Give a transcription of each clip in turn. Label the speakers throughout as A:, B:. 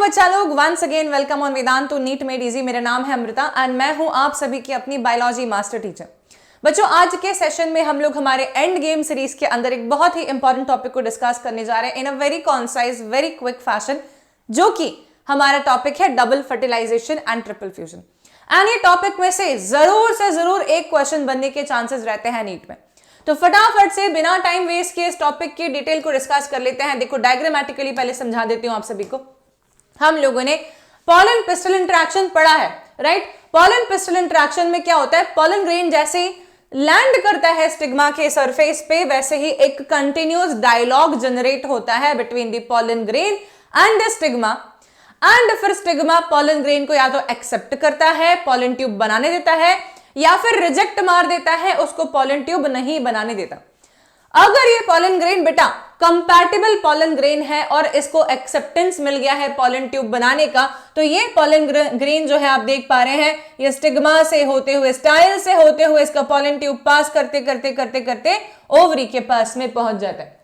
A: बच्चा लोग, once again welcome on Vedantu to NEET made easy. मेरा नाम है अमृता एंड मैं हूं आप सभी की अपनी बायोलॉजी मास्टर टीचर। बच्चों, आज के सेशन में हम लोग हमारे एंड गेम सीरीज के अंदर एक बहुत ही इंपॉर्टेंट टॉपिक को डिस्कस करने जा रहे हैं in a very concise very quick fashion, जो कि हमारा टॉपिक है double fertilisation and triple fusion. And ये टॉपिक में से जरूर एक क्वेश्चन बनने के चांसेस रहते हैं नीट में। तो फटाफट से बिना टाइम वेस्ट किए इस टॉपिक की डिटेल को डिस्कस कर लेते हैं। देखो, डायग्रामेटिकली पहले समझा देती हूं आप सभी को। हम लोगों ने पॉलन पिस्टल इंटरेक्शन पढ़ा है, राइट। पॉलन पिस्टल इंटरेक्शन में क्या होता है, पॉलन ग्रेन जैसे ही लैंड करता है स्टिग्मा के सरफेस पे, वैसे ही एक कंटिन्यूअस डायलॉग जनरेट होता है between the pollen grain and the stigma. And फिर स्टिग्मा पॉलन ग्रेन को या तो एक्सेप्ट करता है, पॉलन ट्यूब बनाने देता है, या फिर रिजेक्ट मार देता है, उसको पॉलन ट्यूब नहीं बनाने देता। अगर ये पॉलन ग्रेन बेटा कंपैटिबल पॉलन ग्रेन है और इसको एक्सेप्टेंस मिल गया है पॉलन ट्यूब बनाने का, तो ये पॉलन ग्रेन जो है आप देख पा रहे हैं, ये स्टिग्मा से होते हुए, स्टाइल से होते हुए इसका पॉलन ट्यूब पास करते करते करते करते ओवरी के पास में पहुंच जाता है।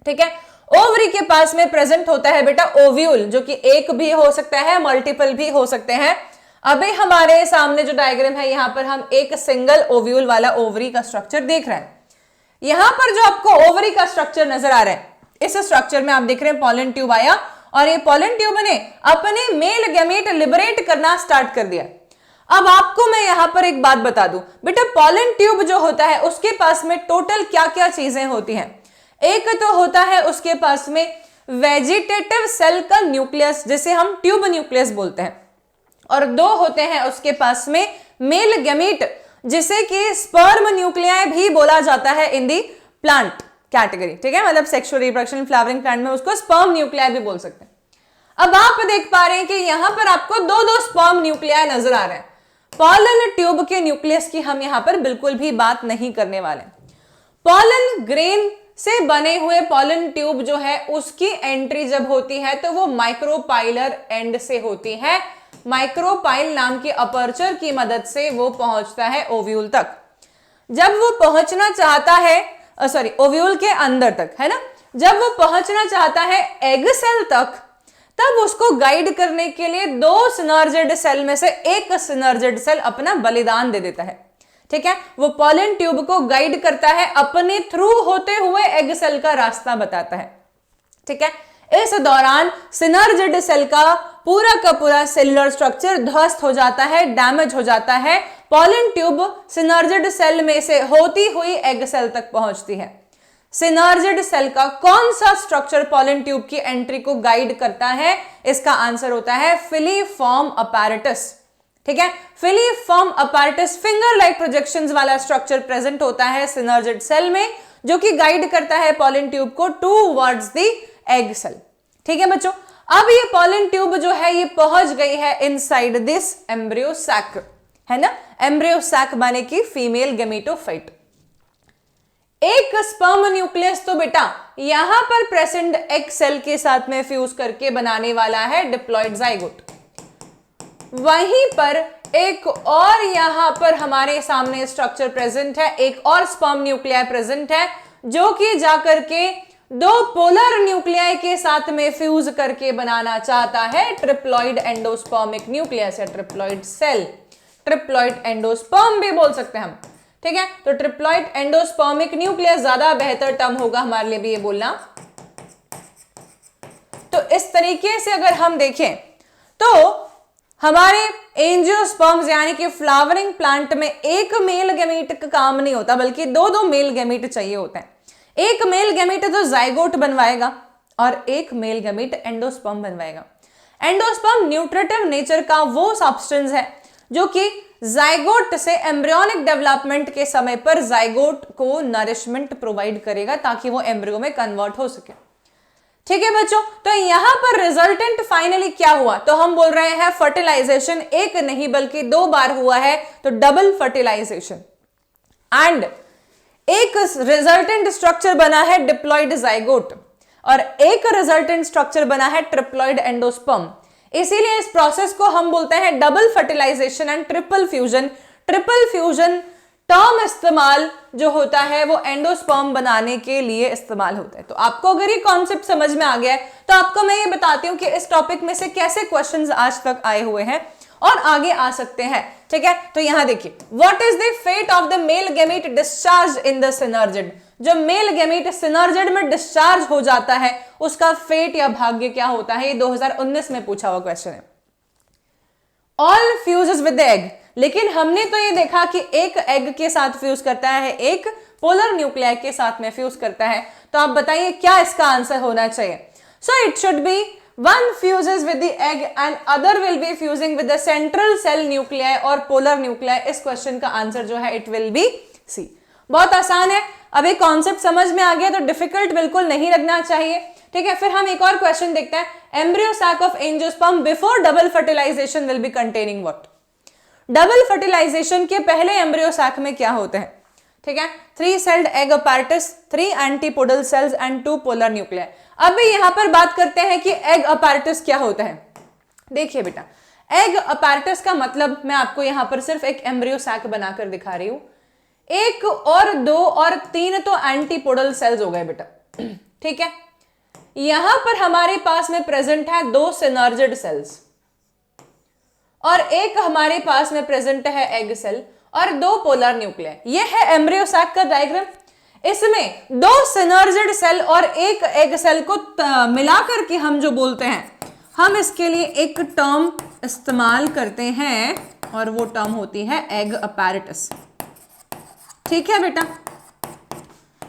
A: ठीक है, ओवरी के पास में प्रेजेंट होता है बेटा ओव्यूल, जो कि एक भी हो सकता है, मल्टीपल भी हो सकते हैं। अभी हमारे सामने जो डायग्राम है, यहां पर हम एक सिंगल ओव्यूल वाला ओवरी का स्ट्रक्चर देख रहे हैं। यहां पर जो आपको ओवरी का स्ट्रक्चर नजर आ रहा है, इस स्ट्रक्चर में आप देख रहे हैं पॉलन ट्यूब आया और ये पॉलन ट्यूब ने अपने मेल गैमेट लिबरेट करना स्टार्ट कर दिया। अब आपको मैं यहां पर एक बात बता दूं बेटा, पॉलन ट्यूब जो होता है उसके पास में टोटल क्या क्या चीजें होती हैं। एक तो होता है उसके पास में वेजिटेटिव सेल का न्यूक्लियस, जिसे हम ट्यूब न्यूक्लियस बोलते हैं, और दो होते हैं उसके पास में मेल गैमेट, जिसे कि स्पर्म न्यूक्लियाई भी बोला जाता है इन दी प्लांट कैटेगरी। ठीक है, मतलब सेक्सुअल रिप्रोडक्शन फ्लावरिंग प्लांट में उसको स्पर्म न्यूक्लियाई भी बोल सकते हैं। अब आप देख पा रहे हैं कि यहां पर आपको दो स्पर्म न्यूक्लियाई नजर आ रहे हैं। पॉलन ट्यूब के न्यूक्लियस की हम यहां पर बिल्कुल भी बात नहीं करने वाले। पॉलन ग्रेन से बने हुए पॉलन ट्यूब जो है उसकी एंट्री जब होती है तो वो माइक्रोपाइलर एंड से होती है। माइक्रोपाइल नाम के अपर्चर की मदद से वो पहुंचता है ओव्यूल तक। जब वो पहुंचना चाहता है, ओव्यूल के अंदर तक, है ना, जब वो पहुंचना चाहता है एग सेल तक, तब उसको गाइड करने के लिए दो सिनर्जिड सेल में से एक सिनर्जिड सेल अपना बलिदान दे देता है। ठीक है, वो पॉलन ट्यूब को गाइड करता है, अपने थ्रू होते हुए एग सेल का रास्ता बताता है। ठीक है, इस दौरान सिनर्जिड सेल का पूरा सेलुलर स्ट्रक्चर ध्वस्त हो जाता है, डैमेज हो जाता है। पॉलन ट्यूब सिनर्जिड सेल में से होती हुई एग सेल तक पहुंचती है। सिनर्जिड सेल का कौन सा स्ट्रक्चर पॉलन ट्यूब की एंट्री को गाइड करता है? इसका आंसर होता है फिलीफॉर्म अपैरेटस। ठीक है, filiform apparatus finger like projections वाला स्ट्रक्चर प्रेजेंट होता है सिनर्जिड सेल में, जो कि गाइड करता है पॉलन ट्यूब को टूवर्ड्स द एग सेल। ठीक है बच्चों, अब ये पॉलन ट्यूब जो है ये पहुंच गई है इनसाइड दिस एम्ब्रियो सैक, है ना, एम्ब्रियो सैक माने की फीमेल गैमेटोफाइट। एक स्पर्म न्यूक्लियस तो बेटा यहां पर प्रेजेंट एग सेल के साथ में फ्यूज करके बनाने वाला है डिप्लॉइड जाइगोट। वहीं पर एक और यहां पर हमारे सामने स्ट्रक्चर प्रेजेंट है, एक और स्पर्म न्यूक्लियाई प्रेजेंट है, जो कि जाकर के दो पोलर न्यूक्लियाई के साथ में फ्यूज करके बनाना चाहता है ट्रिप्लॉइड एंडोस्पर्मिक न्यूक्लियस या ट्रिप्लॉइड सेल। ट्रिप्लॉइड एंडोस्पर्म भी बोल सकते हैं हम। ठीक है, तो ट्रिप्लॉइड एंडोस्पर्मिक न्यूक्लियस ज्यादा बेहतर टर्म होगा हमारे लिए भी ये बोलना। तो इस तरीके से अगर हम देखें तो हमारे एंजियोस्पर्म्स यानी कि फ्लावरिंग प्लांट में एक मेल गैमेट का काम नहीं होता, बल्कि दो मेल गैमेट चाहिए होते हैं। एक मेल गैमेट जो जाइगोट बनवाएगा और एक मेल गैमेट एंडोस्पर्म बनवाएगा। एंडोस्पर्म न्यूट्रिटिव नेचर का वो सब्सटेंस है जो कि जाइगोट से एम्ब्रियोनिक डेवलपमेंट के समय पर जाइगोट को नरिशमेंट प्रोवाइड करेगा ताकि वो एम्ब्रियो में कन्वर्ट हो सके। ठीक है बच्चों, तो यहां पर रिजल्टेंट फाइनली क्या हुआ, तो हम बोल रहे हैं फर्टिलाइजेशन एक नहीं बल्कि दो बार हुआ है, तो डबल फर्टिलाइजेशन। एंड एक रिजल्टेंट स्ट्रक्चर बना है डिप्लॉइड जाइगोट और एक रिजल्टेंट स्ट्रक्चर बना है ट्रिप्लॉइड एंडोस्पर्म। इसीलिए इस प्रोसेस को हम बोलते हैं double fertilisation and triple fusion. Triple fusion term इस्तेमाल जो होता है वो एंडोस्पर्म बनाने के लिए इस्तेमाल होता है। तो आपको अगर ये कॉन्सेप्ट समझ में आ गया है तो आपको मैं ये बताती हूं कि इस टॉपिक में से कैसे क्वेश्चंस आज तक आए हुए हैं और आगे आ सकते हैं। ठीक है, तो यहां देखिए, what is the fate of the male gamete discharge in the synergid. जो मेल गैमेट सिनर्जिड में डिस्चार्ज हो जाता है उसका फेट या भाग्य क्या होता है, ये 2019 में पूछा हुआ क्वेश्चन है। All fuses with the egg, लेकिन हमने तो ये देखा कि एक एग के साथ फ्यूज करता है, एक पोलर न्यूक्लियाई के साथ में फ्यूज करता है। तो आप बताइए क्या इसका आंसर होना चाहिए। So it should be one fuses with the egg and other will be fusing with the central cell nuclei और पोलर न्यूक्लियाई। इस क्वेश्चन का आंसर जो है इट विल बी सी। बहुत आसान है, अब एक कॉन्सेप्ट समझ में आ गया तो डिफिकल्ट बिल्कुल नहीं लगना चाहिए। ठीक है, फिर हम एक और क्वेश्चन देखते हैं। Embryo sac of angiosperm before double fertilisation will be containing what. Double fertilisation के पहले एम्ब्रियो सैक में क्या होते हैं। ठीक है, 3 sailed egg apparatus, 3 antipodal cells and 2 polar nuclei. अब यहां पर बात करते हैं कि एग अपैरेटस क्या होता है। देखिए बेटा, एग अपैरेटस का मतलब मैं आपको यहां पर सिर्फ एक एम्ब्रियो सैक बनाकर दिखा रही हूं। 1 और 2 और 3 तो एंटीपोडल सेल्स हो गए बेटा। ठीक है, यहां पर हमारे पास में प्रेजेंट है 2 सिनर्जिड सेल्स और एक हमारे पास में प्रेजेंट है एग सेल और 2 पोलर न्यूक्लियाई। ये है एम्ब्रियो सैक का डायग्राम। इसमें 2 सिनर्जिड सेल और एक एग सेल को मिलाकर के हम जो बोलते हैं, हम इसके लिए एक टर्म इस्तेमाल करते हैं और वो टर्म होती है एग अपैरेटस। ठीक है बेटा,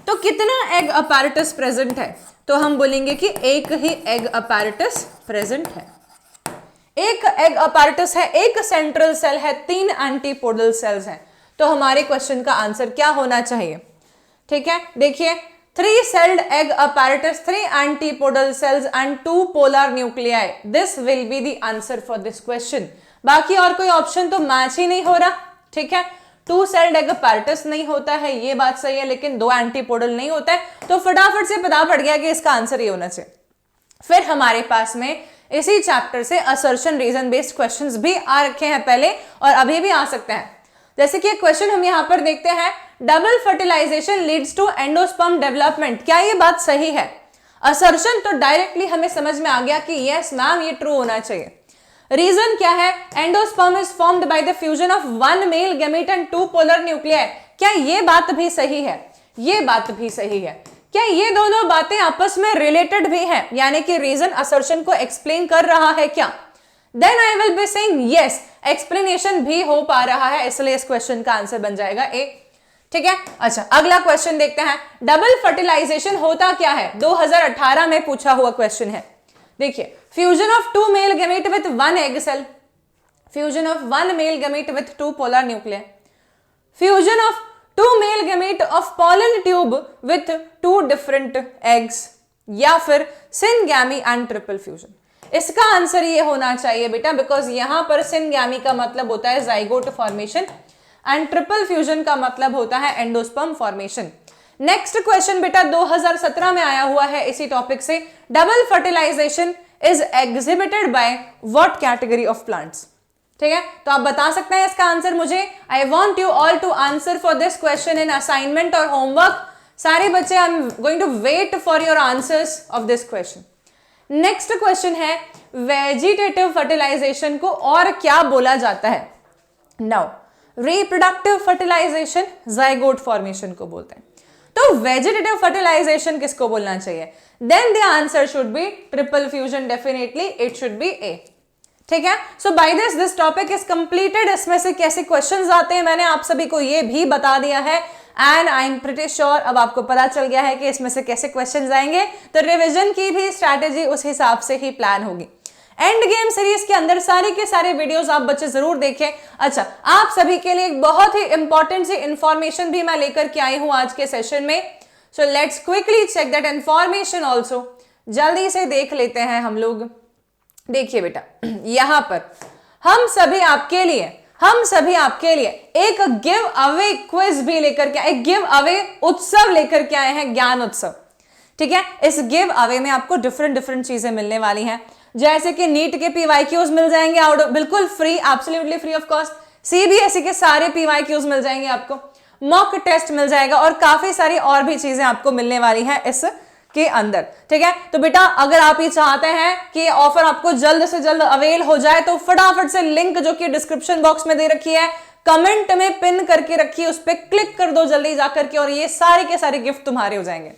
A: तो कितना एग अपैरेटस प्रेजेंट है, तो हम बोलेंगे कि एक ही एग अपैरेटस प्रेजेंट है। एक एग अपैरेटस है, एक सेंट्रल सेल है, 3 एंटीपोडल सेल्स हैं। तो हमारे क्वेश्चन का आंसर क्या होना चाहिए। ठीक है, देखिए 3 sailed egg apparatus, 3 antipodal cells and 2 polar nuclei. This will be the answer for this question. बाकी और कोई ऑप्शन तो मैच ही नहीं हो रहा। ठीक है, 2 सेल्ड एग apparatus नहीं होता है, ये बात सही है, लेकिन 2 एंटीपोडल नहीं होता है, तो फटाफट से पता पड़ गया कि इसका आंसर ये होना चाहिए। फिर हमारे पास में इसी चैप्टर से असर्शन रीजन बेस्ड क्वेश्चंस भी आ रखे हैं पहले और अभी भी आ सकते हैं। जैसे कि एक क्वेश्चन हम यहां पर देखते हैं, double fertilisation leads to endosperm development. क्या ये बात सही है। असर्शन तो डायरेक्टली हमें समझ में आ गया कि यस मैम ये ट्रू होना चाहिए। रीजन क्या है, endosperm is formed by the fusion of 1 male gamete and 2 polar nuclei. क्या ये बात भी सही है, ये बात भी सही है। क्या ये दोनों बातें आपस में रिलेटेड भी हैं, यानी कि रीजन असर्शन को एक्सप्लेन कर रहा है क्या। Then I will be saying yes, explanation भी हो पा रहा है, इसलिए इस क्वेश्चन का आंसर बन जाएगा ए। ठीक है, अच्छा अगला क्वेश्चन देखते हैं। डबल फर्टिलाइजेशन होता क्या है, 2018 में पूछा हुआ क्वेश्चन है। देखिए, fusion of 2 male gamete with 1 egg cell, fusion of 1 male gamete with 2 polar nuclei, fusion of 2 male gamete of pollen tube with 2 different eggs, या फिर सिनगैमी एंड ट्रिपल फ्यूजन। इसका आंसर ये होना चाहिए बेटा, बिकॉज यहां पर सिनगैमी का मतलब होता है zygote formation and triple fusion का मतलब होता है एंडोस्पर्म फॉर्मेशन। नेक्स्ट क्वेश्चन बेटा 2017 में आया हुआ है इसी टॉपिक से। Double fertilisation is exhibited by what category of plants. ठीक है, तो आप बता सकते हैं इसका आंसर मुझे। I want you all to answer for this question in assignment और होमवर्क। सारे बच्चे, I am going to wait for your answers of this question. Next question है, वेजिटेटिव फर्टिलाइजेशन को और क्या बोला जाता है। Now reproductive fertilization zygote formation को बोलते हैं, तो वेजिटेटिव फर्टिलाइजेशन किसको बोलना चाहिए। Then the answer should be triple fusion, definitely it should be A. ठीक है, सो bye this topic is completed. इसमें से कैसे क्वेश्चंस आते हैं मैंने आप सभी को ये भी बता दिया है and I am pretty sure अब आपको पता चल गया है कि इसमें से कैसे क्वेश्चंस आएंगे, तो रिवीजन की भी स्ट्रैटेजी उस हिसाब से ही प्लान होगी। एंड गेम सीरीज के अंदर सारे के सारे वीडियोस आप बच्चे जरूर देखें। अच्छा, आप सभी के लिए एक बहुत ही इंपॉर्टेंट सी इंफॉर्मेशन भी मैं लेकर के आई हूं आज के सेशन में। So let's quickly check that information also. जल्दी से देख लेते हैं हम लोग। देखिए बेटा, यहां पर हम सभी आपके लिए एक गिव अवे क्विज भी लेकर के आए, एक गिव अवे उत्सव लेकर के आए हैं, ज्ञान उत्सव। ठीक है, इस गिव अवे में आपको डिफरेंट चीजें मिलने वाली हैं, जैसे कि नीट के पीवाईक्यूज मिल जाएंगे आउट बिल्कुल free, absolutely free of cost. CBSE के सारे पीवाईक्यूज मिल जाएंगे आपको। मॉक टेस्ट मिल जाएगा और काफी सारी और भी चीजें आपको मिलने वाली हैं इस के अंदर। ठीक है, तो बेटा अगर आप ये चाहते हैं कि ऑफर आपको जल्द से जल्द अवेल हो जाए तो फटाफट से लिंक जो कि डिस्क्रिप्शन बॉक्स में दे रखी है, कमेंट में पिन करके रखिए, उस पर क्लिक कर दो जल्दी जाकर के, और ये सारे के सारे गिफ्ट तुम्हारे हो जाएंगे।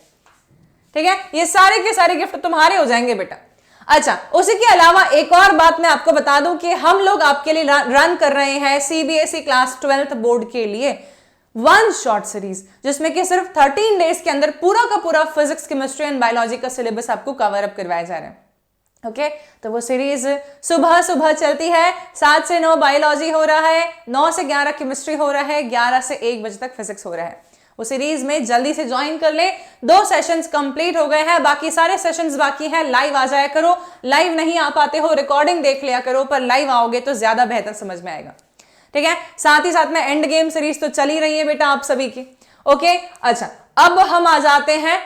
A: ठीक है, ये सारे के सारे गिफ्ट तुम्हारे हो जाएंगे बेटा। अच्छा, उसी के अलावा एक और बात मैं आपको बता दूं कि हम लोग आपके लिए रन कर रहे हैं सीबीएसई क्लास 12th बोर्ड के लिए वन शॉट सीरीज, जिसमें कि सिर्फ 13 डेज के अंदर पूरा का पूरा फिजिक्स, केमिस्ट्री एंड बायोलॉजी का सिलेबस आपको कवर अप करवाया जा रहा है। ओके, तो वो सीरीज सुबह सुबह चलती है, 7 से 9 बायोलॉजी हो रहा है, 9 से 11 केमिस्ट्री हो रहा है, 11 से 1 बजे तक फिजिक्स हो रहा है। वो सीरीज में जल्दी से ज्वाइन कर ले, 2 सेशंस कंप्लीट हो गए हैं, बाकी सारे सेशंस बाकी हैं। लाइव आ जाया करो, लाइव नहीं आ पाते हो रिकॉर्डिंग देख लिया करो, पर लाइव आओगे तो ज्यादा बेहतर समझ में आएगा। ठीक है, साथ ही साथ में एंड गेम सीरीज तो चल ही रही है बेटा आप सभी की। ओके, अच्छा अब हम आ जाते हैं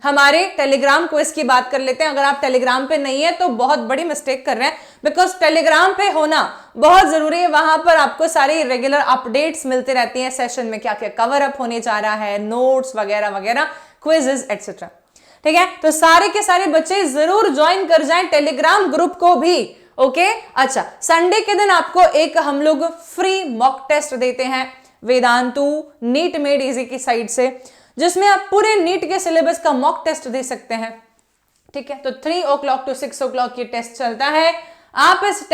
A: हमारे टेलीग्राम क्विज की बात कर लेते हैं। अगर आप टेलीग्राम पे नहीं है तो बहुत बड़ी मिस्टेक कर रहे हैं, बिकॉज टेलीग्राम पे होना बहुत जरूरी है। वहां पर आपको सारी रेगुलर अपडेट्स मिलते रहती हैं, सेशन में क्या क्या कवर अप होने जा रहा है, नोट्स वगैरह वगैरह, क्विजेस एक्सेट्रा। ठीक है, तो सारे के सारे बच्चे जरूर ज्वाइन कर जाएं टेलीग्राम ग्रुप को भी। ओके, अच्छा संडे के दिन आपको एक हम लोग फ्री मॉक टेस्ट देते हैं वेदांतु नीट मेड इजी की साइड से, जिसमें आप पूरे नीट के सिलेबस का मॉक टेस्ट दे सकते हैं। ठीक है, तो 3 o'clock to 6 o'clock ये टेस्ट चलता है। आप इस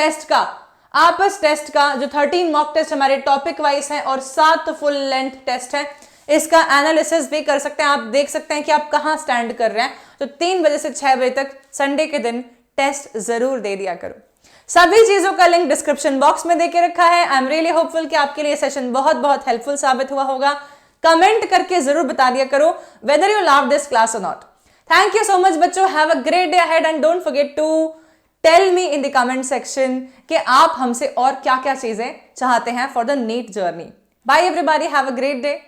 A: टेस्ट का जो 13 मॉक टेस्ट हमारे टॉपिक वाइज है और 7 फुल लेंथ टेस्ट है, इसका एनालिसिस भी कर सकते हैं। आप देख सकते हैं कि आप कहां स्टैंड कर रहे हैं। तो 3 बजे से 6 बजे तक संडे के दिन टेस्ट जरूर दे दिया करो। सभी चीजों का लिंक डिस्क्रिप्शन बॉक्स में देके रखा है। आई एम रियली होपफुल कि आपके लिए सेशन बहुत बहुत हेल्पफुल साबित हुआ होगा। कमेंट करके जरूर बता दिया करो whether you love this class और not. Thank you so much बच्चों, have a great day ahead and don't forget to tell me in the comment section कि आप हमसे और क्या क्या चीजें चाहते हैं for the NEET journey. Bye everybody, have a great day.